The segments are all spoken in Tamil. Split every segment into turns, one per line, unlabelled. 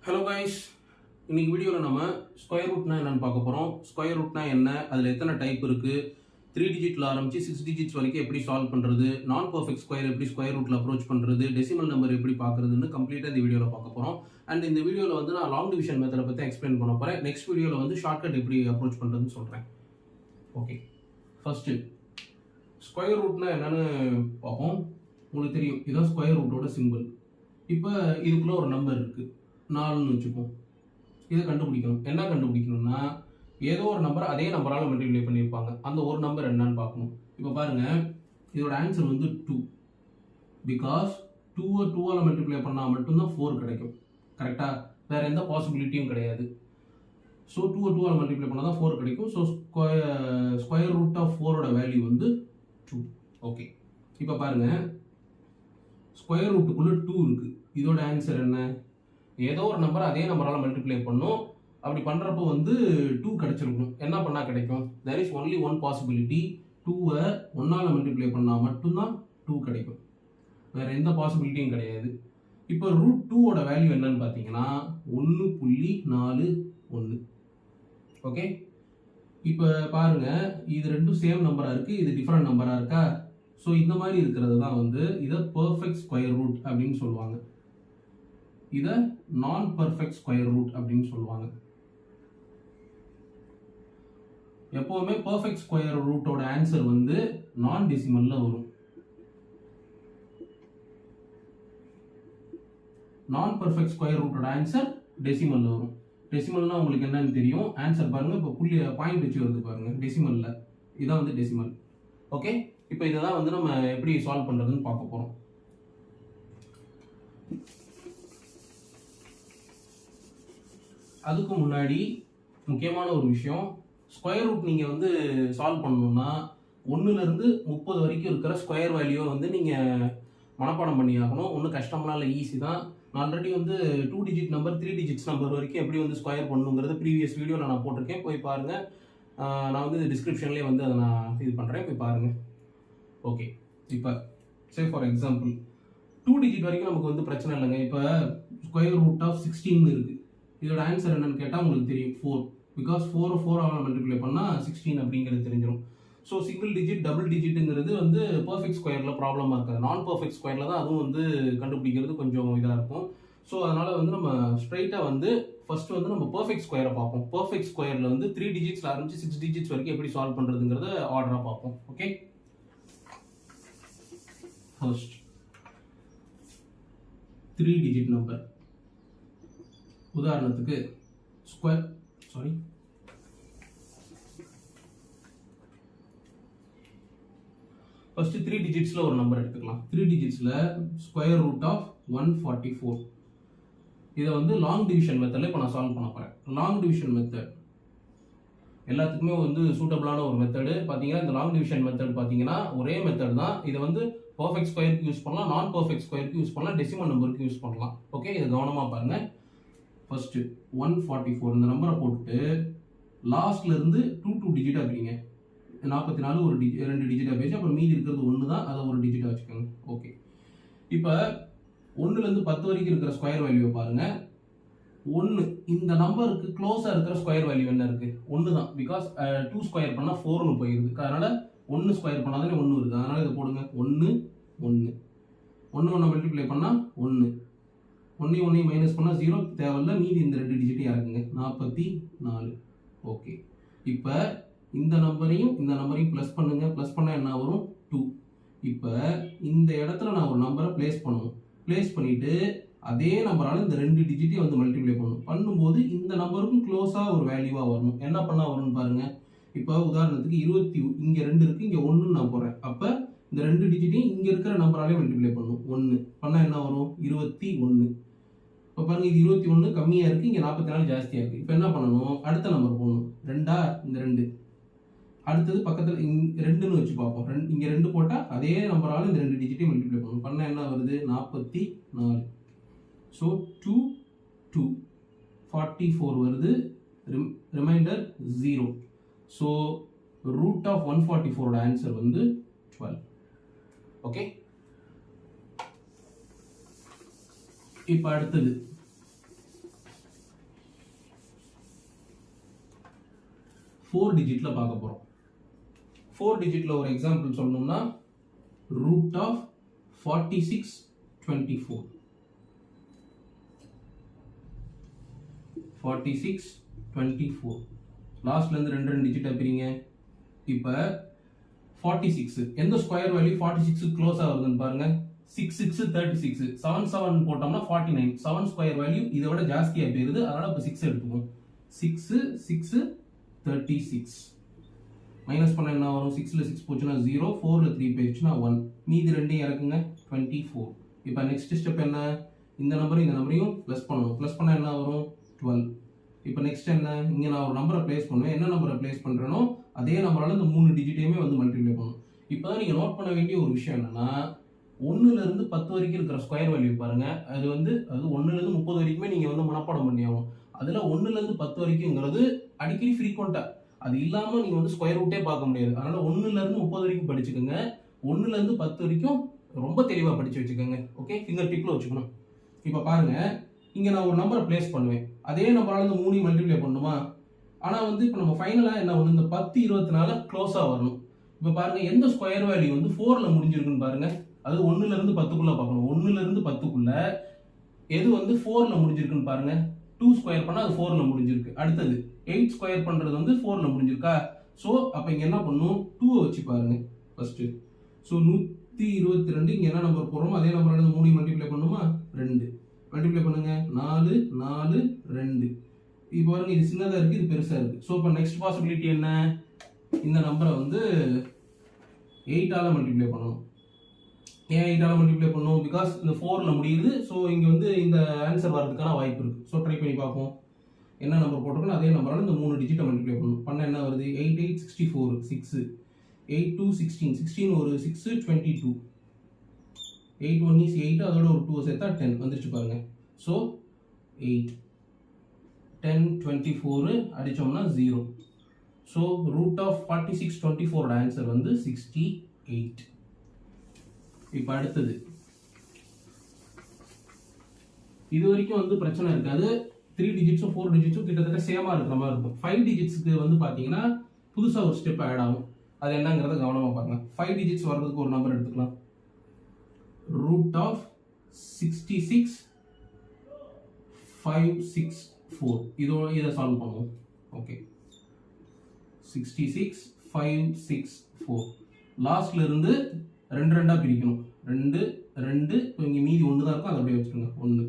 ஹலோ கைஸ், இன்னைக்கு வீடியோவில் நம்ம ஸ்கொயர் ரூட்னா என்னன்னு பார்க்க போகிறோம். ஸ்கொயர் ரூட்னா என்ன, அதில் எத்தனை டைப் இருக்குது, 3 டிஜிட்டில் ஆரம்பிச்சு 6 டிஜிட்ஸ் வரைக்கும் எப்படி சால்வ் பண்ணுறது, நான் பர்ஃபெக்ட் ஸ்கொயர் எப்படி ஸ்கொயர் ரூட்டில் அப்ரோச் பண்ணுறது, டெசிமல் நம்பர் எப்படி பார்க்குறதுன்னு கம்ப்ளீட்டாக இந்த வீடியோவில் பார்க்க போகிறோம். அண்ட் இந்த வீடியோவில் வந்து நான் லாங் டிவிஷன் மெத்தடை பற்றி எக்ஸ்பிளைன் பண்ண போகிறேன். நெக்ஸ்ட் வீடியோவில் வந்து ஷார்ட்கட் எப்படி அப்ரோச் பண்ணுறதுன்னு சொல்கிறேன். ஓகே, ஃபர்ஸ்ட்டு ஸ்கொயர் ரூட்னா என்னன்னு பார்ப்போம். உங்களுக்கு தெரியும், இதுதான் ஸ்கொயர் ரூட்டோட சிம்பிள். இப்போ இதுக்குள்ளே ஒரு நம்பர் இருக்குது, 4ன்னு வச்சுப்போம். இதை கண்டுபிடிக்கணும். என்ன கண்டுபிடிக்கணும்னா, ஏதோ ஒரு நம்பர் அதே நம்பரால் மல்டிப்ளை பண்ணியிருப்பாங்க. அந்த ஒரு நம்பர் என்னன்னு பார்க்கணும். இப்போ பாருங்கள், இதோட ஆன்சர் வந்து 2. பிகாஸ் 2ஆல் மல்டிப்ளை பண்ணால் மட்டும்தான் 4 கிடைக்கும். கரெக்டாக? வேறு எந்த பாசிபிலிட்டியும் கிடையாது. ஸோ 2ஆல் மல்டிப்ளை பண்ணால் தான் 4 கிடைக்கும். ஸோ ஸ்கொயர் ரூட் ஆஃப் 4ஓட வேல்யூ வந்து 2. ஓகே, இப்போ பாருங்கள், ஸ்கொயர் ரூட்டுக்குள்ளே 2 இருக்குது. இதோட ஆன்சர் என்ன? ஏதோ ஒரு நம்பர் அதே நம்பரால் மல்டிப்ளை பண்ணும். அப்படி பண்ணுறப்போ வந்து 2 கிடைச்சிருக்கும். என்ன பண்ணால் கிடைக்கும்? There is only one possibility. 2வை 1ஆல் மல்டிப்ளை பண்ணால் மட்டும்தான் 2 கிடைக்கும். வேறு எந்த பாசிபிலிட்டியும் கிடையாது. இப்போ ரூட் 2ஓட வேல்யூ என்னன்னு பார்த்தீங்கன்னா 1.41. ஓகே, இப்போ பாருங்கள், இது ரெண்டும் சேம் நம்பராக இருக்குது, இது டிஃப்ரெண்ட் நம்பராக இருக்கா? ஸோ இந்த மாதிரி இருக்கிறது தான் வந்து இதை பர்ஃபெக்ட் ஸ்கொயர் ரூட் அப்படின்னு சொல்லுவாங்க. இதை நான் பர்ஃபெக்ட் ஸ்கொயர் ரூட் அப்படின்னு சொல்லுவாங்க. எப்பவுமே பர்ஃபெக்ட் ஸ்கொயர் ரூட்டோட ஆன்சர் வந்து நான் டெசிமல்ல வரும். நான் பர்ஃபெக்ட் ஸ்கொயர் ரூட்டோட ஆன்சர் டெசிமல்ல வரும். டெசிமல்னா உங்களுக்கு என்னன்னு தெரியும். ஆன்சர் பாருங்க, இப்போ புள்ளி பாயிண்ட் வச்சு வருது பாருங்க, டெசிமல்ல. இதான் வந்து டெசிமல். ஓகே, இப்போ இதை தான் வந்து நம்ம எப்படி சால்வ் பண்றதுன்னு பார்க்க போறோம். அதுக்கு முன்னாடி முக்கியமான ஒரு விஷயம், ஸ்கொயர் ரூட் நீங்கள் வந்து சால்வ் பண்ணணும்னா 1லேருந்து 30 வரைக்கும் இருக்கிற ஸ்கொயர் வேல்யூவை வந்து நீங்கள் மனப்பாடம் பண்ணி ஆகணும். ஒன்றும் கஷ்டம்லாம் இல்லை, ஈஸி தான். நான் ஆல்ரெடி வந்து 2 டிஜிட் நம்பர் 3 டிஜிட்ஸ் நம்பர் வரைக்கும் எப்படி வந்து ஸ்கொயர் பண்ணணுங்கிறது ப்ரீவியஸ் வீடியோவில் நான் போட்டிருக்கேன், போய் பாருங்கள். நான் வந்து டிஸ்கிரிப்ஷன்லேயே வந்து அதை நான் இது பண்ணுறேன், போய் பாருங்கள். ஓகே, இப்போ சே ஃபார் எக்ஸாம்பிள் 2 டிஜிட் வரைக்கும் நமக்கு வந்து பிரச்சனை இல்லைங்க. இப்போ ஸ்கொயர் ரூட் ஆஃப் 16 இருக்குது. இதோட ஆன்சர் என்னன்னு கேட்டால் உங்களுக்கு தெரியும் 4. பிகாஸ் 4ஆல் மல்டிப்ளை பண்ணால் 16 அப்படிங்கிறது தெரிஞ்சிடும். ஸோ சிங்கிள் டிஜிட் டபுள் டிஜிட்டுங்கிறது வந்து பர்ஃபெக்ட் ஸ்கொயரில் ப்ராப்ளமாக இருக்காது. நான் பர்ஃபெக்ட் ஸ்கொயரில் தான் அதுவும் வந்து கண்டுபிடிக்கிறது கொஞ்சம் இதாக இருக்கும். ஸோ அதனால் வந்து நம்ம ஸ்ட்ரைட்டாக வந்து ஃபர்ஸ்ட் வந்து நம்ம பர்ஃபெக்ட் ஸ்கொயரை பார்ப்போம். பர்ஃபெக்ட் ஸ்கொயரில் வந்து 3 டிஜிட்ஸில் ஆரம்பிச்சு 6 டிஜிட்ஸ் வரைக்கும் எப்படி சால்வ் பண்ணுறதுங்கிறத ஆர்டராக பார்ப்போம். Okay, first 3 digit number. உதாரணத்துக்கு ஃபர்ஸ்ட் 3 டிஜிட்ஸ்ல ஒரு நம்பர் எடுத்துக்கலாம். 3 டிஜிட்ஸ்ல ஸ்கொயர் ரூட் ஆஃப் 144. இதை வந்து லாங் டிவிஷன் மெத்தட்ல இப்போ நான் சால்வ் பண்ண போறேன். லாங் டிவிஷன் மெத்தட் எல்லாத்துக்குமே வந்து சூட்டபிளான ஒரு மெத்தடு. பார்த்தீங்கன்னா இந்த லாங் டிவிஷன் மெத்தட் பார்த்தீங்கன்னா ஒரே மெத்தட் தான். இதை வந்து பர்ஃபெக்ட் ஸ்கொயருக்கு யூஸ் பண்ணலாம், நான் பர்ஃபெக்ட் ஸ்கொயருக்கு யூஸ் பண்ணலாம், டெசிமல் நம்பருக்கு யூஸ் பண்ணலாம். ஓகே, இதை கவனமாக பாருங்க. ஃபர்ஸ்ட் 144 இந்த நம்பரை போட்டுட்டு லாஸ்ட்ல இருந்து 2 டிஜிட் அப்படிங்க. 44 ஒரு 2 டிஜிட்டாக பேசி, அப்புறம் மீதி இருக்கிறது 1 தான், அதை ஒரு டிஜிட்டாக வச்சுக்கோங்க. ஓகே, இப்போ 1லேருந்து 10 வரைக்கும் இருக்கிற ஸ்கொயர் வேல்யூவை பாருங்க. 1 இந்த நம்பருக்கு க்ளோஸாக இருக்கிற ஸ்கொயர் வேல்யூ என்ன இருக்கு? 1 தான். பிகாஸ் 2 ஸ்கொயர் பண்ணால் 4ன்னு போயிருது. அதனால 1 ஸ்கொயர் பண்ணால் தானே 1 இருக்குது. அதனால இதை போடுங்க. 1 1 மல்டிப்ளை பண்ணால் 1 1 மைனஸ் பண்ணால் 0 தேவையில்ல. மீதி இந்த 2 டிஜிட்டையும் இறக்குங்க. 44. ஓகே, இப்போ இந்த நம்பரையும் ப்ளஸ் பண்ணுங்க. ப்ளஸ் பண்ணால் என்ன வரும்? 2. இப்போ இந்த இடத்துல நான் ஒரு நம்பரை பிளேஸ் பண்ணணும். பிளேஸ் பண்ணிட்டு அதே நம்பரால் இந்த 2 டிஜிட்டையும் வந்து மல்டிப்ளை பண்ணணும். பண்ணும்போது இந்த நம்பருக்கும் க்ளோஸாக ஒரு வேல்யூவாக வரணும். என்ன பண்ணால் வரும்னு பாருங்க. இப்போ உதாரணத்துக்கு 20 இங்கே 2 இருக்குது, இங்கே 1 நான் போடுறேன். அப்போ இந்த 2 டிஜிட்டையும் இங்கே இருக்கிற நம்பராலே மல்டிப்ளை பண்ணணும். 1 பண்ணால் என்ன வரும்? 21. இப்போ பாருங்க, இது 21 கம்மியாக இருக்குது, இங்கே 44 ஜாஸ்தியாக இருக்குது. இப்போ என்ன பண்ணணும்? அடுத்த நம்பர் போடணும். 2 இந்த 2 அடுத்தது பக்கத்தில் 2ன்னு வச்சு பார்ப்போம். இங்கே 2 போட்டால் அதே நம்பரால் இந்த 2 டிஜிட்டையும் மல்டிப்ளை பண்ணணும். பண்ணால் என்ன வருது? 44. ஸோ 2 2 44 வருது. ரிமைண்டர் 0. ஸோ ரூட் ஆஃப் 144ஓட ஆன்சர் வந்து 12. ஓகே, இப்போ அடுத்தது 4 டிஜிட்ல பார்க்க போறோம். 4 டிஜிட்ல ஒரு எக்ஸாம்பிள் சொல்லணும்னா ரூட் ஆஃப் 4624 4624 லாஸ்ட்ல இருந்து ரெண்டு டிஜிட் பிரிங்க. இப்ப 46 எந்த ஸ்கொயர் வேல்யூ 46 க்ளோஸ் ஆகுதுன்னு பாருங்க. 6 6 36 7 7 போட்டோம்னா 49 7 ஸ்கொயர் வேல்யூ இதை விட ஜாஸ்தியா போயிருது. அதனால இப்ப 6 எடுத்துக்குவோம். 6 6 36 மைனஸ் பண்ண என்ன வரும்? 6ல 6 போச்சுன்னா 0, 4ல 3 போயிடுச்சுன்னா 1, மீதி ரெண்டையும் இறக்குங்க 24. இப்போ நெக்ஸ்ட் ஸ்டெப் என்ன? இந்த நம்பரையும் ப்ளஸ் பண்ணணும். ப்ளஸ் பண்ண என்ன வரும்? 12. இப்போ நெக்ஸ்ட் என்ன? இங்க நான் ஒரு நம்பரை பிளேஸ் பண்ணுவேன். என்ன நம்பரை பிளேஸ் பண்றேனோ அதே நம்பரால இந்த 3 டிஜிட்டையுமே வந்து மல்டிப்ளை பண்ணணும். இப்போதான் நீங்க நோட் பண்ண வேண்டிய ஒரு விஷயம் என்னன்னா 1ல இருந்து 10 வரைக்கும் இருக்கிற ஸ்கொயர் வேல்யூ பாருங்க. அது 1ல இருந்து 30 வரைக்குமே நீங்க வந்து மனப்பாடம் பண்ணி ஆகணும். அதுல 1ல இருந்து 10 வரைக்கும்ங்கிறது அடிக்கடி ஃப்ரீக்வெண்டா, அது இல்லாம நீங்க வந்து ஸ்கொயர் ரூட்டே பார்க்க முடியாது. அதனால 1ல இருந்து 30 வரைக்கும் படிச்சுக்கோங்க. 1ல இருந்து 10 வரைக்கும் ரொம்ப தெளிவா படிச்சு வச்சுக்கோங்க. ஓகே, ஃபிங்கர் டிப்ல வச்சுக்கணும். இப்ப பாருங்க, இங்க நான் ஒரு நம்பரை பிளேஸ் பண்ணுவேன். அதே நம்பரால இந்த 3 மல்டிப்ளை பண்ணுமா? ஆனா வந்து இப்ப நம்ம ஃபைனலா என்ன ஒண்ணு, இந்த 10 24 க்ளோஸா வரணும். இப்ப பாருங்க, எந்த ஸ்கொயர் வேல்யூ வந்து 4ல முடிஞ்சிருக்குன்னு பாருங்க. அது 1ல இருந்து 10க்குள்ள பார்க்கணும். 1ல இருந்து 10க்குள்ள எது வந்து 4ல முடிஞ்சிருக்குன்னு பாருங்க. 2 ஸ்கொயர் பண்ணா அது 4ல முடிஞ்சிருக்கு. அடுத்தது 8 ஸ்கொயர் பண்றது வந்து 4ல முடிஞ்சிருக்கா? சோ அப்ப இங்க என்ன பண்ணும்? 2 வச்சு பாருங்க ஃபர்ஸ்ட். சோ 122 இங்க என்ன நம்பர் போறோமோ அதே நம்பரால இந்த 3 மல்டிப்ளை பண்ணுமா? 2 மல்டிப்ளை பண்ணுங்க. 4 4 2. இப்போ பாருங்க, இது சின்னதா இருக்கு, இது பெருசா இருக்கு. சோ இப்போ நெக்ஸ்ட் பாசிபிலிட்டி என்ன? இந்த நம்பரை வந்து 8ஆல மல்டிப்ளை பண்ணணும். ஏன் 8ஆல மல்டிப்ளை பண்ணணும்? பிகாஸ் இந்த 4ல முடியுது. ஸோ இங்க வந்து இந்த ஆன்சர் வரதுக்கான வாய்ப்பு இருக்கு. ஸோ ட்ரை பண்ணி பார்ப்போம். என்ன நம்பர் போட்டிருக்கணும் அதே நம்பரால இந்த 3 டிஜிட்டை மல்டிப்ளை பண்ணணும். பண்ண என்ன வருது? 8 8 64 6 8 2 16 16 ஒரு 6 22 8 1 is 8, அதோட ஒரு 2 சேர்த்தா 10 வந்துருச்சு பாருங்க. ஸோ 8 10 24 அடிச்சோம்னா 0. ஸோ ரூட் ஆஃப் 4624 ஆன்சர் வந்து 68. இப்போ அடுத்தது, இது வரைக்கும் வந்து பிரச்சனை இருக்காது. 3 டிஜிட்ஸும் 4 டிஜிட்ஸும் கிட்டத்தட்ட சேமா இருக்கிற மாதிரி இருக்கும். 5 டிஜிட்ஸ்க்கு வந்து பாத்தீங்கன்னா புதுசா ஒரு ஸ்டெப் ஆட் ஆகும். அது என்னங்கிறத கவனமா பாருங்க. 5 டிஜிட்ஸ் வர்றதுக்கு ஒரு நம்பர் எடுத்துக்கலாம். ரூட் ஆஃப் 66 564 இதை சால்வ் பண்ணுவோம். ஓகே, 66 564 லாஸ்ட்ல இருந்து 2 2 பிரிக்கணும். 2 2 இங்க மீதி 1 தான் இருக்கும், அதை அப்படியே வச்சுருங்க. 1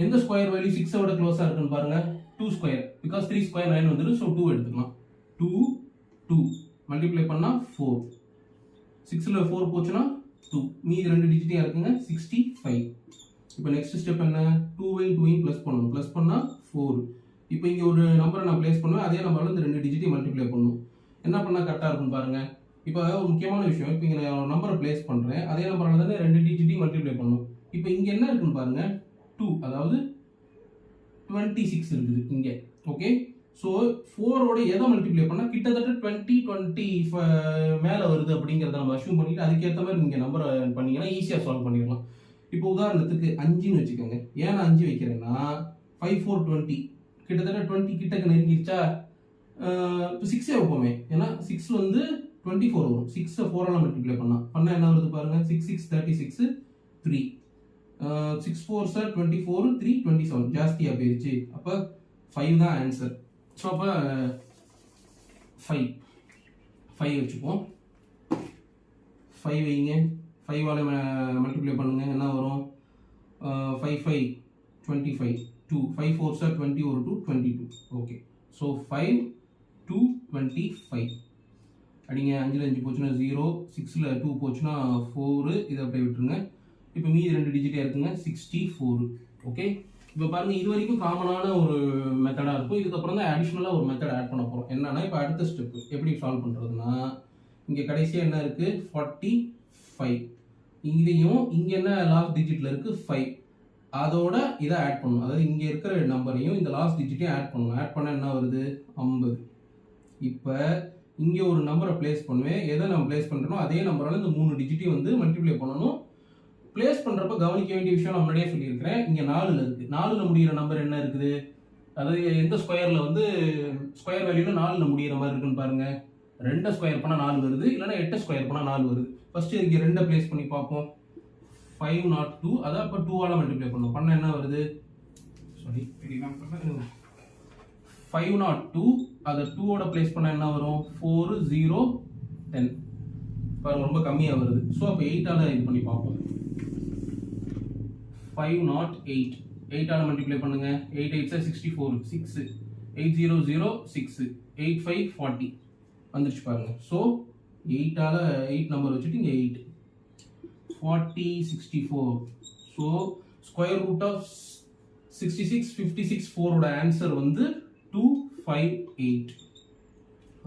எந்த ஸ்கொயர் வேல்யூ 6 விட க்ளோஸா இருக்குன்னு பாருங்க. 2 ஸ்கொயர், பிகாஸ் 3 ஸ்கொயர் 9 வந்துடும். ஸோ 2 எடுத்துக்கலாம். 2 2 மல்டிப்ளை பண்ணா 4, 6ல 4 போச்சுன்னா 2, மீதி 2 டிஜிட்டா இருக்குங்க 65. இப்போ நெக்ஸ்ட் ஸ்டெப் என்ன? 2 ப்ளஸ் பண்ணணும். ப்ளஸ் பண்ணா 4. இப்போ இங்க ஒரு நம்பரை நான் பிளேஸ் பண்ணுவேன். அதே நம்பர்ல இந்த 2 டிஜிட்டை மல்டிப்ளை பண்ணணும். என்ன பண்ணா கரெக்டா இருக்குன்னு பாருங்க. இப்போ ஒரு முக்கியமான விஷயம், இப்போ இங்க நான் ஒரு நம்பரை பிளேஸ் பண்றேன். அதே நம்பரால தானே 2 டிஜிட்டையும் மல்டிப்ளை பண்ணணும். இப்போ இங்க என்ன இருக்குன்னு பாருங்க. 2, அதாவது 26 இருக்குது இங்க. ஓகே, ஸோ 4ஓட எதை மல்டிப்ளை பண்ணா கிட்டத்தட்ட 20 மேல வருது அப்படிங்கிறத நம்ம அஷ்யூம் பண்ணிட்டு அதுக்கேற்ற மாதிரி நீங்க நம்பர் பண்ணீங்கன்னா ஈஸியா சால்வ் பண்ணிடலாம். இப்போ உதாரணத்துக்கு 5ன்னு வச்சுக்கோங்க. ஏன் 5 வைக்கிறேன்னா 5 4 20 கிட்டத்தட்ட 20 கிட்டக்கு நெருங்கிடுச்சா? இப்போ 6 வைப்போமே, ஏன்னா 6 வந்து 24 வரும். 6 4ஆல மல்டிப்ளை பண்ணா என்ன வருது பாருங்க. 6 6 36 3 6 4 சார் 24 3 27 ஜாஸ்தியா போயிருச்சு. அப்ப 5 தான் ஆன்சர். ஸோ அப்ப 5 வச்சுப்போம். 5 வைங்க. 5ஆல மல்டிப்ளை பண்ணுங்க. என்ன வரும்? 5 5 25 2 5 4 சார் 20 ஒரு 2 22. ஓகே, ஸோ 5 2 25 அடிங்க. 5ல 5 போச்சுன்னா 0, 6ல 2 போச்சுன்னா 4, இதை அப்படியே விட்டுருங்க. இப்போ மீதி 2 டிஜிட்டே இருக்குங்க 64. ஓகே, இப்போ பாருங்க, இது வரைக்கும் காமனான ஒரு மெத்தடா இருக்கும். இதுக்கப்புறம் தான் அடிஷனலா ஒரு மெத்தட் ஆட் பண்ண போறோம். என்னன்னா, இப்போ அடுத்த ஸ்டெப் எப்படி சால்வ் பண்றதுன்னா, இங்க கடைசியா என்ன இருக்கு? 45. இதையும் இங்க என்ன லாஸ்ட் டிஜிட்ல இருக்கு? 5. அதோட இதை ஆட் பண்ணணும். அதாவது இங்க இருக்கிற நம்பரையும் இந்த லாஸ்ட் டிஜிட்டையும் ஆட் பண்ணணும். ஆட் பண்ண என்ன வருது? 50. இப்போ இங்க ஒரு நம்பரை பிளேஸ் பண்ணுவேன். எதை நான் பிளேஸ் பண்றேனோ அதே நம்பரால இந்த 3 டிஜிட்டையும் வந்து மல்டிப்ளை பண்ணணும். பிளேஸ் பண்றப்ப கவனிக்க வேண்டிய விஷயம் நான் முன்னாடியே சொல்லியிருக்கிறேன். இங்க 4ல இருக்கு. 4ல முடிகிற நம்பர் என்ன இருக்குது? அதாவது எந்த ஸ்கொயரில் வந்து ஸ்கொயர் வேல்யூவில் 4ல் முடிகிற மாதிரி இருக்குன்னு பாருங்க. 2 ஸ்கொயர் பண்ணால் 4 வருது, இல்லைன்னா 8 ஸ்கொயர் பண்ணால் 4 வருது. ஃபர்ஸ்ட் இங்கே 2 பிளேஸ் பண்ணி பார்ப்போம். 502 அதை அப்போ 2ஆல் மல்டிப்ளை பண்ணுவோம். பண்ண என்ன வருது? சாரி 502 அதை 2ஓட பிளேஸ் பண்ண என்ன வரும்? 4010. பாருங்க ரொம்ப கம்மியாக வருது. ஸோ அப்போ 8ஆல் இது பண்ணி பார்ப்போம். 508 8ஆல் மல்டிப்ளை பண்ணுங்க. 8 8 64 6 800 6 85 40 வந்துருச்சு பாருங்க. ஸோ 8ஆல் 8 நம்பர் வச்சுட்டு இங்கே 8 40 64. ஸோ ஸ்கொயர் ரூட் ஆஃப் 66 56 4ஓட ஆன்சர் வந்து 258.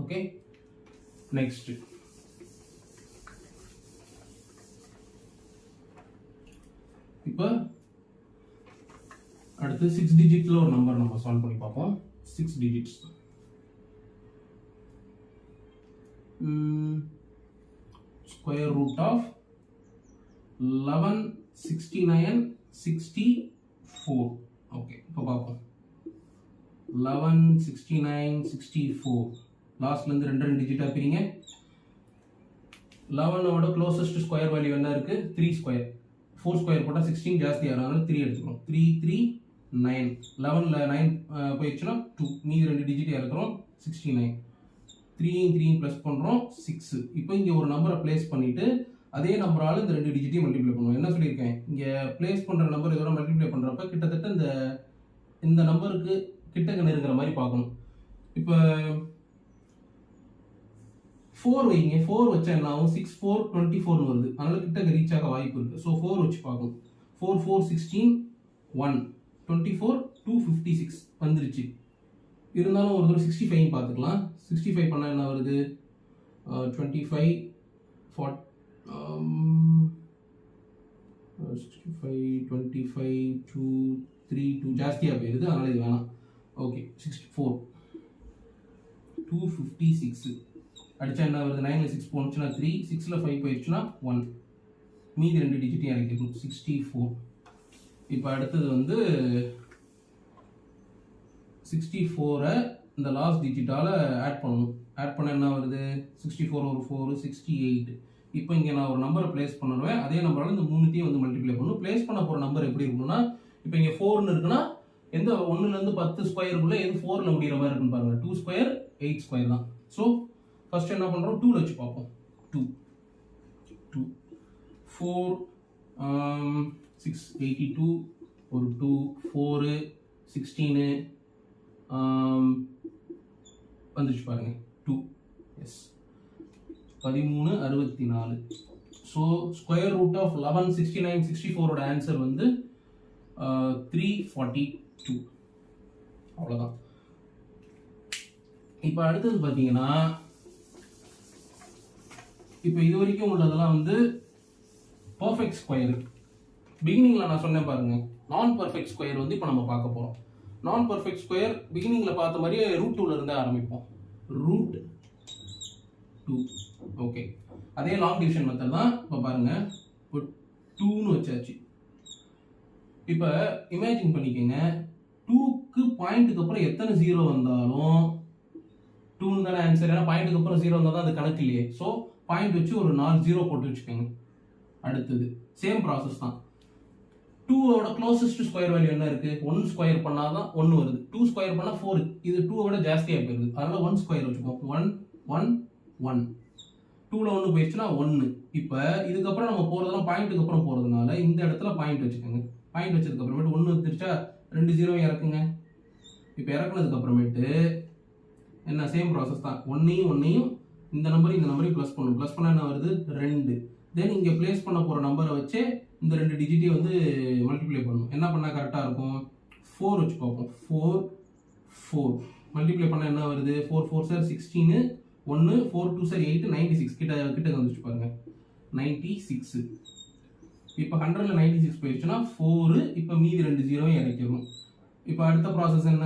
ஓகே, நெக்ஸ்ட் இப்போ அடுத்து 6 டிஜிட்ல ஒரு நம்பர் நம்ம சால்வ் பண்ணி பார்ப்போம். 6 digits. Square root of 11 69 64. Okay, இப்போ பார்ப்போம். 11 69 64 லாஸ்ட்ல இருந்து 2 டிஜிட்டா பிரிங்க. 11ஓட க்ளோசஸ்ட் ஸ்கொயர் வேல்யூ என்ன இருக்கு? 3 ஸ்கொயர். 4 ஸ்கொயர் போட்டால் 16 ஜாஸ்தி ஆகும், அதனால 3 எடுத்துக்கிறோம். 3 3 9. 11ல் 9 போயிடுச்சுன்னா 2, மீதி 2 டிஜிட் இருக்கிறோம் 69. 3 3 ப்ளஸ் பண்ணுறோம் 6. இப்போ இங்கே ஒரு நம்பரை பிளேஸ் பண்ணிட்டு அதே நம்பரால் இந்த 2 டிஜிட்டையும் மல்டிப்ளை பண்ணுவோம். என்ன சொல்லியிருக்கேன்? இங்கே பிளேஸ் பண்ணுற நம்பர் இதோட மல்டிப்ளை பண்ணுறப்ப கிட்டத்தட்ட இந்த நம்பருக்கு கிட்டக்க நெருங்கிற மாதிரி பார்க்கணும். இப்போ 4 வைங்க. 4 வச்சா என்ன ஆகும்? 6 4 24 வருது, அதனால கிட்டக்க ரீச் ஆக வாய்ப்பு இருக்கு. ஸோ 4 வச்சு பார்க்கணும். 4 4 16 1 24 256 வந்துருச்சு. இருந்தாலும் ஒரு தடவை 65 பார்த்துக்கலாம். 65 பண்ணால் என்ன வருது? 25 65 25 2 3 2 ஜாஸ்தியாக போயிருது, அதனால இது வேணாம். ஓகே, 64 256 அடிச்சா என்ன வருது? 9ல் 6 போனுச்சுன்னா 3, 6ல் 5 போயிடுச்சுன்னா 1, மீதி 2 டிஜிட்டையும் இறக்கிக்கணும். 64. இப்போ அடுத்தது வந்து 64 இந்த லாஸ்ட் டிஜிட்டால் ஆட் பண்ணணும். ஆட் பண்ண என்ன வருது? 64 ஒரு 4 68. இப்போ இங்கே நான் ஒரு நம்பரை பிளேஸ் பண்ணுவேன். அதே நம்பரால் இந்த 3த்தையும் வந்து மல்டிப்ளை பண்ணணும். பிளேஸ் பண்ண போகிற நம்பர் எப்படி இருக்கணும்னா, இப்போ இங்கே 4ன்னு இருக்குன்னா எந்த 1லேருந்து 10 ஸ்கொயருக்குள்ள எது 4ல் முடிகிற மாதிரி இருக்குன்னு பாருங்க. 2 ஸ்கொயர் 8 ஸ்கொயர் தான். ஸோ ஃபர்ஸ்ட் என்ன பண்ணுறோம்? 2ல வச்சு பார்ப்போம். 2 2 4 6 82 ஒரு 2 4 16 வந்துச்சு பாருங்க. 2 எஸ் 13 64. ஸோ ஸ்கொயர் ரூட் ஆஃப் 11 69 64ஓட ஆன்சர் வந்து 342. அவ்வளோதான். இப்போ அடுத்தது பார்த்தீங்கன்னா, இப்போ இது வரைக்கும் உள்ளதெல்லாம் வந்து பர்ஃபெக்ட் ஸ்கொயர். பிகினிங்கில் நான் சொன்னேன் பாருங்க, நான் பர்ஃபெக்ட் ஸ்கொயர் வந்து இப்போ நம்ம பார்க்க போகிறோம். நான் பர்ஃபெக்ட் ஸ்கொயர் பிகினிங்கில் பார்த்த மாதிரியே ரூட் 2ல இருந்து ஆரம்பிப்போம். ரூட் 2. ஓகே, அதே லாங் டிவிஷன் மெத்தட் தான். இப்போ பாருங்க, இப்போ 2ன்னு வச்சாச்சு. இப்போ இமேஜின் பண்ணிக்கோங்க, 2க்கு பாயிண்ட்டுக்கு அப்புறம் எத்தனை 0 வந்தாலும் 2ன்னு தானே ஆன்சர். ஏன்னா பாயிண்ட்டுக்கு அப்புறம் 0 வந்தால் தான் அது கணக்கு இல்லையே. ஸோ பாயிண்ட் வச்சு ஒரு 4 0 போட்டு வச்சுக்கோங்க. அடுத்தது சேம் ப்ராசஸ் தான். 2ஓட க்ளோசஸ்ட் ஸ்கொயர் வேல்யூ என்ன இருக்கு? 1 ஸ்கொயர் பண்ணால் தான் 1 வருது. 2 ஸ்கொயர் பண்ணால் 4. இது 2ஓட ஜாஸ்தியாக போயிருது, அதனால 1 ஸ்கொயர் வச்சுப்போம். 1 1 1. 2ல 1 போயிடுச்சுன்னா 1. இப்போ இதுக்கப்புறம் நம்ம போகிறதெல்லாம் பாயிண்ட்டுக்கு அப்புறம் போகிறதுனால இந்த இடத்துல பாயிண்ட் வச்சுக்கோங்க. பாயிண்ட் வச்சதுக்கு அப்புறமேட்டு 1 வந்துருச்சா, 2 0 இறக்குங்க. இப்போ இறக்குனதுக்கு அப்புறமேட்டு என்ன? சேம் ப்ராசஸ் தான். 1ஐயும் இந்த நம்பரையும் ப்ளஸ் பண்ணணும். ப்ளஸ் பண்ணால் என்ன வருது? 2. தென் இங்கே பிளேஸ் பண்ண போகிற நம்பரை வச்சு இந்த 2 டிஜிட்டையும் வந்து மல்டிப்ளை பண்ணணும். என்ன பண்ணால் கரெக்டாக இருக்கும்? 4 வச்சு பார்ப்போம். 4 4 மல்டிப்ளை பண்ணால் என்ன வருது? 4 4 சார் 16 1 4 2 சார் 8 96 கிட்ட வந்துச்சு பாருங்க. 96. இப்போ 100ல் 96 போயிடுச்சுன்னா 4. இப்போ மீதி 2 0 இறக்கிடணும். இப்போ அடுத்த ப்ராசஸ் என்ன?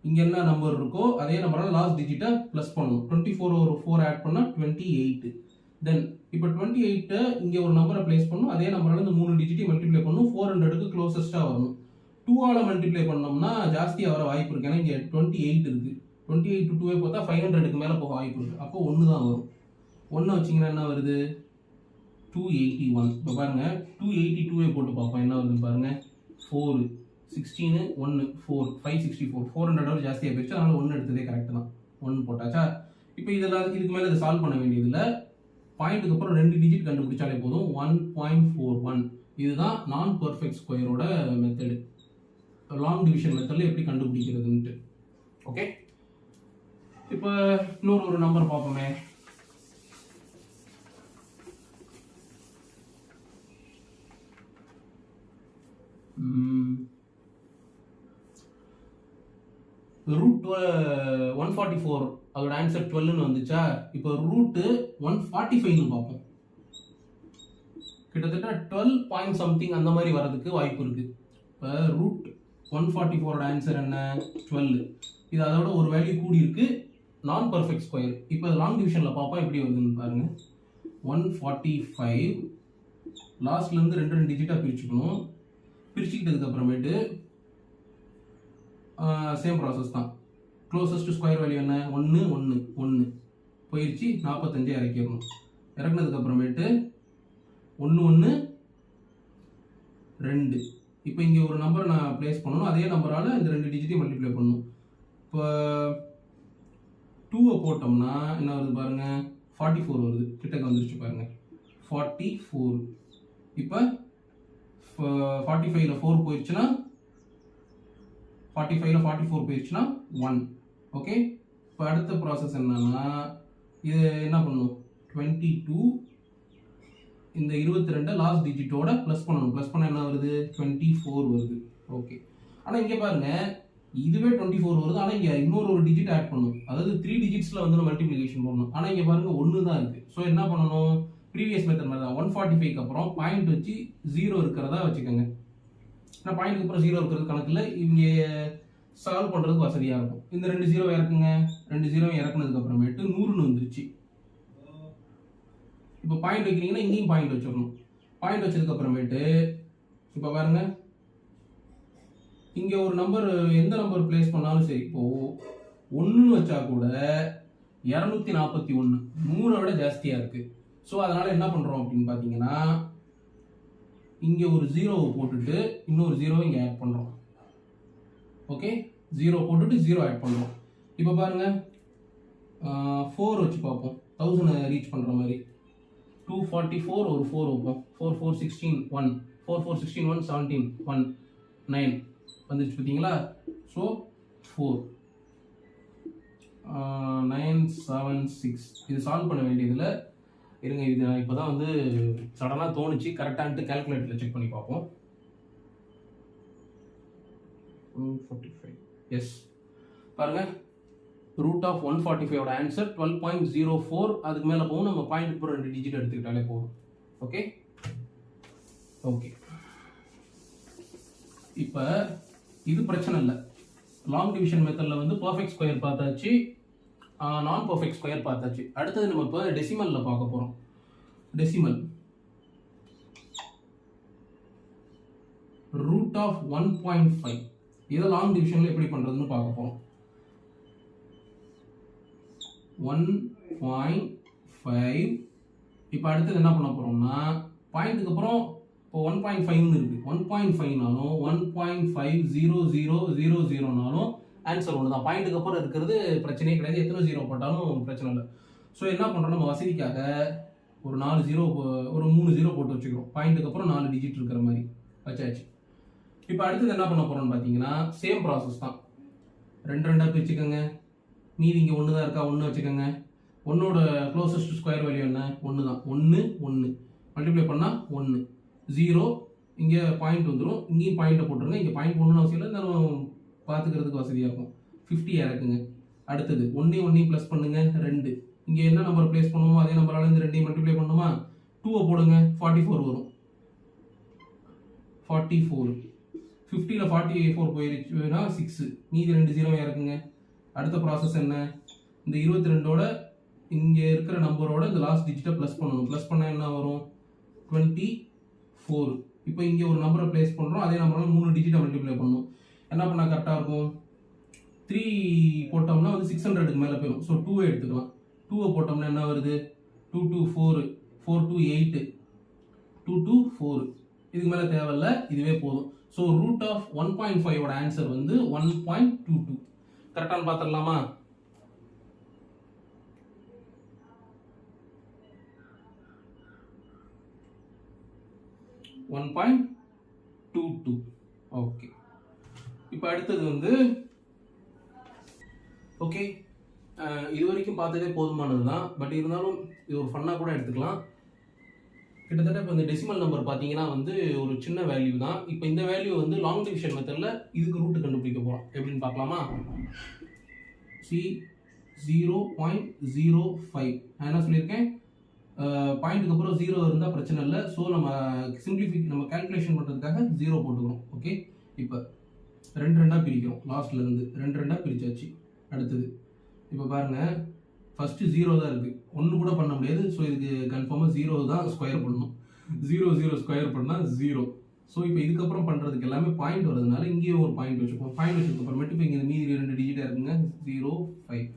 இங்கே என்ன நம்பர் இருக்கோ அதே நம்பரால் லாஸ்ட் டிஜிட்டை ப்ளஸ் பண்ணணும். 24 ஒரு 4 ஆட் பண்ணால் 28. தென் இப்போ 28 இங்கே ஒரு நம்பரை பிளேஸ் பண்ணணும். அதே நம்பரால் இந்த 3 டிஜிட்டையும் மல்டிப்ளை பண்ணணும். 400க்கு க்ளோசஸ்ட்டாக வரணும். 2 ஆல மல்டிப்ளை பண்ணோம்னா ஜாஸ்தியா வர வாய்ப்பு இருக்கு. ஏன்னா இங்க 28 இருக்கு. 28 to 2 பார்த்தா 500க்கு மேல போக வாய்ப்பு இருக்கு. அப்போ 1 தான் வரும். 1 வச்சீங்கன்னா என்ன வருது? 281. இப்போ பாருங்க 282 போட்டு பார்ப்போம் என்ன வருதுன்னு பாருங்க. 4 16 1 4 564 400 ஜாஸ்தியாக போயிடுச்சு. அதனால 1 எடுத்ததே கரெக்ட் தான். 1 போட்டாச்சா? இப்போ இதெல்லாம் இதுக்கு மேலே இதை சால்வ் பண்ண வேண்டியதில்ல. பாயிண்ட்டுக்கு அப்புறம் 2 டிஜிட் கண்டுபிடிச்சாலே போதும். 1.41 இதுதான் நான் பர்ஃபெக்ட் ஸ்கொயரோட மெத்தடு. லாங் டிவிஷன் மெத்தடில் எப்படி கண்டுபிடிக்கிறதுன்ட்டு. ஓகே, இப்போ இன்னொரு நம்பர் பார்ப்போமே. ரூட் 144 அதோட ஆன்சர் 12ன்னு வந்துச்சா? இப்போ ரூட் 145ன்னு பார்ப்போம். கிட்டத்தட்ட 12 பாயிண்ட் சம்திங் அந்த மாதிரி வரதுக்கு வாய்ப்பு இருக்கு. இப்போ ரூட் 144 ஆன்சர் என்ன? 12. இது அதோட ஒரு வேல்யூ கூடி இருக்கு. நான் பர்ஃபெக்ட் ஸ்கொயர். இப்போ லாங் டிவிஷனில் பார்ப்போம் எப்படி வருதுன்னு பாருங்க. 145 லாஸ்ட்ல இருந்து 2 டிஜிட்டா பிரிச்சுக்கணும். பிரிச்சுக்கிட்டதுக்கு அப்புறமேட்டு சேம் ப்ராசஸ் தான். க்ளோசஸ்ட் ஸ்கொயர் வேல்யூ என்ன? 1 1 1 போயிடுச்சு. 45 இறக்கிடணும். இறக்குனதுக்கு அப்புறமேட்டு 1 1 2. இப்போ இங்கே ஒரு நம்பர் நான் பிளேஸ் பண்ணணும். அதே நம்பரால் இந்த 2 டிஜிட்டையும் மல்டிப்ளை பண்ணணும். இப்போ 2 போட்டோம்னா என்ன வருது பாருங்க, 44 வருது. கிட்டக்க வந்துருச்சு பாருங்க, 44. இப்போ 45ல 4 போயிடுச்சுன்னா 45ல 44 போயிடுச்சுன்னா 1. ஓகே, இப்போ அடுத்த ப்ராசஸ் என்னன்னா இது என்ன பண்ணும்? 22 இந்த 22 லாஸ்ட் டிஜிட்டோட ப்ளஸ் பண்ணணும். ப்ளஸ் பண்ண என்ன வருது? 24 வருது. ஓகே, ஆனால் இங்கே பாருங்க இதுவே 24 வருது. ஆனால் இங்கே இன்னொரு டிஜிட் ஆட் பண்ணணும். அதாவது 3 டிஜிட்ஸில் வந்து மல்டிப்ளிகேஷன் பண்ணணும். ஆனால் இங்கே பாருங்க 1 தான் இருக்கு. ஸோ என்ன பண்ணணும்? ப்ரீவியஸ் மெத்தட் மாதிரி தான். 145க்கு அப்புறம் பாயிண்ட் வச்சு 0 இருக்கிறதா வச்சுக்கோங்க. ஆனால் பாயிண்ட்க்கு அப்புறம் 0 இருக்கிறது கணக்கில் இங்கே சால்வ் பண்ணுறதுக்கு வசதியாக இருக்கும். இந்த 2 0 இறக்குங்க. 2 0 இறக்குனதுக்கு அப்புறமேட்டு 100ன்னு வந்துருச்சு. இப்போ பாயிண்ட் வைக்கிறீங்கன்னா இங்கேயும் பாயிண்ட் வச்சிடணும். பாயிண்ட் வச்சதுக்கு அப்புறமேட்டு இப்போ பாருங்க இங்கே ஒரு நம்பர், எந்த நம்பர் பிளேஸ் பண்ணாலும் சரி, இப்போ 1ன்னு வச்சா கூட 241 100 விட ஜாஸ்தியாக இருக்கு. ஸோ அதனால என்ன பண்ணுறோம் அப்படின்னு பார்த்தீங்கன்னா இங்கே ஒரு 0 போட்டுட்டு இன்னொரு 0 இங்கே ஆட் பண்ணுறோம். ஓகே, 0 போட்டுட்டு 0 ஆட் பண்ணுறோம். இப்போ பாருங்க 4 வச்சு பார்ப்போம். 1000 ரீச் பண்ணுற மாதிரி 244 ஒரு 4 வைப்போம். 4 4 16 1 4 4 16 1 17 1 9 வந்துச்சு பார்த்தீங்களா? ஸோ 4 976 இது சால்வ் பண்ண வேண்டியதில் இருங்க. இது நான் இப்போ தான் வந்து சடனாக தோணுச்சு. கரெக்டான்ட்டு கால்குலேட்டரில் செக் பண்ணி பார்ப்போம். 145 எஸ் பாருங்க, ரூட் ஆஃப் 145 ஆன்சர் 12.04. அதுக்கு மேலே போகும். நம்ம பாயிண்ட் இப்போ 2 டிஜிட் எடுத்துக்கிட்டாலே போதும். ஓகே ஓகே, இப்போ இது பிரச்சனை இல்லை. லாங் டிவிஷன் மெத்தடில் வந்து பர்ஃபெக்ட் ஸ்கொயர் பார்த்தாச்சு, நான் பர்ஃபெக்ட் ஸ்கொயர் பார்த்தாச்சு. அடுத்தது நம்ம இப்போ டெசிமலில் பார்க்க போகிறோம். டெசிமல் ரூட் ஆஃப் 1.5 இதை லாங் டிவிஷனில் எப்படி பண்ணுறதுன்னு பார்க்க போகிறோம். 1.5. இப்போ அடுத்தது என்ன பண்ண போகிறோம்னா பாயிண்ட்டுக்கு அப்புறம் இப்போ 1.5ன்னு இருக்குது. 1.5னாலும் 1.50000னாலும் ஆன்சர் ஒன்று தான். பாயிண்ட்டுக்கு அப்புறம் இருக்கிறது பிரச்சனையே கிடையாது. எத்தனை 0 போட்டாலும் பிரச்சனை இல்லை. ஸோ என்ன பண்ணுறோம், நம்ம வசதிக்காக ஒரு 4 0 ஒரு 3 0 போட்டு வச்சுக்கிறோம். பாயிண்ட்டுக்கு அப்புறம் 4 டிஜிட் இருக்கிற மாதிரி வச்சாச்சு. இப்போ அடுத்தது என்ன பண்ண போகிறோம்னு பார்த்தீங்கன்னா சேம் ப்ராசஸ் தான். 2 2 பிரிச்சுக்கோங்க. மீதி இங்கே 1 தான் இருக்கா, 1 வச்சுக்கோங்க. 1ஓட க்ளோசஸ்ட் ஸ்கொயர் வேல்யூ என்ன? 1 தான். 1 1 மல்டிப்ளை பண்ணால் 1 0. இங்கே பாயிண்ட் வந்துடும். இங்கேயும் பாயிண்ட்டை போட்டுருங்க. இங்கே பாயிண்ட் போடணும்னு அவசியம் இல்லை, இருந்தாலும் பார்த்துக்கிறதுக்கு வசதியாக இருக்கும். 50 இறக்குங்க. அடுத்தது 1 ப்ளஸ் பண்ணுங்க 2. இங்கே என்ன நம்பர் பிளேஸ் பண்ணுமோ அதே நம்பரால் இந்த 2 மல்டிப்ளை பண்ணுமா? 2 போடுங்க, 44 வரும். 44 50ல் 44 போயிருச்சுன்னா 6. மீதி 2 0 இறக்குங்க. அடுத்த ப்ராசஸ் என்ன? இந்த 22ஓட இங்கே இருக்கிற நம்பரோட இந்த லாஸ்ட் டிஜிட்டை ப்ளஸ் பண்ணணும். ப்ளஸ் பண்ணால் என்ன வரும்? 24. இப்போ இங்கே ஒரு நம்பரை பிளேஸ் பண்ணுறோம், அதே நம்பரால் 3 டிஜிட்டை மல்டிப்ளை பண்ணணும். என்ன பண்ணால் கரெக்டாக இருக்கும்? 3 போட்டோம்னா வந்து 600க்கு மேலே போயிடும். ஸோ 2 எடுத்துக்கலாம். 2 போட்டோம்னா என்ன வருது? 2 2 4 4 2 8 2 2 4. இதுக்கு மேலே தேவையில்ல, இதுவே போதும். ஸோ ரூட் ஆஃப் 1.5 ஆன்சர் வந்து 1.22. கரெக்டானு பார்த்துடலாமா? ஓகே. இப்போ அடுத்தது வந்து ஓகே, இது வரைக்கும் பார்த்ததே போதுமானது தான். பட் இருந்தாலும் இது ஒரு ஃபன்னாக கூட எடுத்துக்கலாம். கிட்டத்தட்ட இப்போ இந்த டெசிமல் நம்பர் பார்த்தீங்கன்னா வந்து ஒரு சின்ன வேல்யூ தான். இப்போ இந்த வேல்யூ வந்து லாங் டிவிஷன் மெத்தடில் இதுக்கு ரூட்டு கண்டுபிடிக்க போகிறோம். எப்படின்னு பார்க்கலாமா? சி 0.05. நான் என்ன சொல்லியிருக்கேன்? பாயிண்ட்டுக்கு அப்புறம் 0 இருந்தால் பிரச்சனை இல்லை. ஸோ நம்ம நம்ம கால்குலேஷன் பண்ணுறதுக்காக 0 போட்டுக்கிறோம். ஓகே, இப்போ 2 பிரிக்கிறோம். லாஸ்ட்ல இருந்து 2 பிரிச்சாச்சு. அடுத்தது இப்போ பாருங்கள், ஃபஸ்ட்டு 0 தான் இருக்குது, 1 கூட பண்ண முடியாது. ஸோ இதுக்கு கன்ஃபார்மாக 0 தான் ஸ்கொயர் பண்ணணும். 0 ஸ்கொயர் பண்ணால் 0. ஸோ இப்போ இதுக்கப்புறம் பண்ணுறதுக்கு எல்லாமே பாயிண்ட் வருதுனால இங்கேயும் ஒரு பாயிண்ட் வச்சுப்போம். பாயிண்ட் வச்சதுக்கு அப்புறமேட்டு இப்போ இங்கே மீதி 2 டிஜிட்டாக இருக்குங்க, 0 5.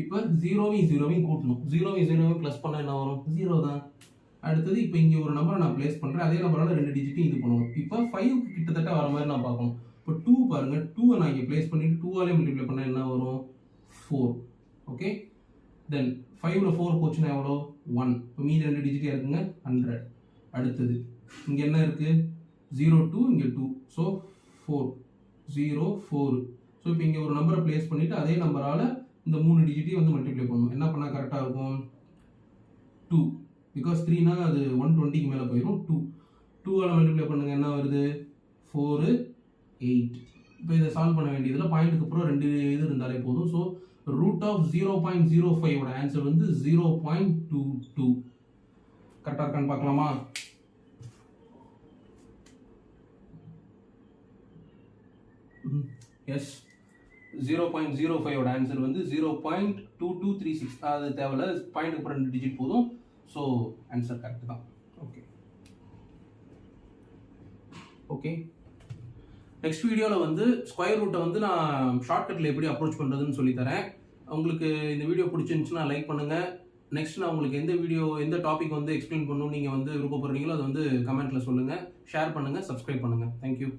இப்போ 0வையும் கூட்டணும். 0வையும் ப்ளஸ் பண்ணால் என்ன வரும்? 0 தான். அடுத்தது இப்போ இங்கே ஒரு நம்பரை நான் பிளேஸ் பண்ணுறேன், அதே நம்பரால் 2 டிஜிட்டையும் இது பண்ணணும். இப்போ 5க்கு கிட்டத்தட்ட வர மாதிரி நான் பார்க்கணும். இப்போ 2 பாருங்கள், 2வை நான் இங்கே பிளேஸ் பண்ணிவிட்டு 2ஆலே மல்டிப்ளை பண்ணால் என்ன வரும்? 4. ஓகே, தென் 5ல் 4 போச்சுன்னா எவ்வளோ? 1. இப்போ மீதி 2 டிஜிட்டே இருக்குங்க, 100. அடுத்தது இங்கே என்ன இருக்குது? 0 2, இங்கே 2. ஸோ 4 0 4. ஸோ இப்போ இங்கே ஒரு நம்பரை பிளேஸ் பண்ணிவிட்டு அதே நம்பரால் இந்த 3 டிஜிட்டையும் வந்து மல்டிப்ளை பண்ணணும். என்ன பண்ணால் கரெக்டாக இருக்கும்? 2. பிகாஸ் 3னா அது 120க்கு மேலே போயிடும். 2ஆல் மல்டிப்ளை பண்ணுங்கள், என்ன வருது? 4 8. இப்போ இதை சால்வ் பண்ண வேண்டியதில் பாயிண்ட்டுக்கு அப்புறம் 2 இது இருந்தாலே போதும். ஸோ ரூட் ஆஃப் 0.05 ஆன்சர் வந்து 0.22. கரெக்டாக இருக்கான்னு பார்க்கலாமா? எஸ், 0.05 ஆன்சர் வந்து 0.2236. அது தேவையில்ல, பாயிண்ட்டுக்கு அப்புறம் 2 டிஜிட் போதும். ஸோ ஆன்சர் கரெக்ட் தான். ஓகே ஓகே, நெக்ஸ்ட் வீடியோவில் வந்து ஸ்கொயர் ரூட்டை வந்து நான் ஷார்ட்கட்டில் எப்படி அப்ரோச் பண்ணுறதுன்னு சொல்லித்தரேன். உங்களுக்கு இந்த வீடியோ பிடிச்சிருந்துச்சுன்னா லைக் பண்ணுங்கள். நெக்ஸ்ட் நான் உங்களுக்கு எந்த டாபிக் வந்து எக்ஸ்பிளைன் பண்ணணும் நீங்கள் வந்து விருப்பப்படுறீங்களோ அதை வந்து கமெண்ட்டில் சொல்லுங்கள், ஷேர் பண்ணுங்கள், சப்ஸ்கிரைப் பண்ணுங்கள். தேங்க்யூ.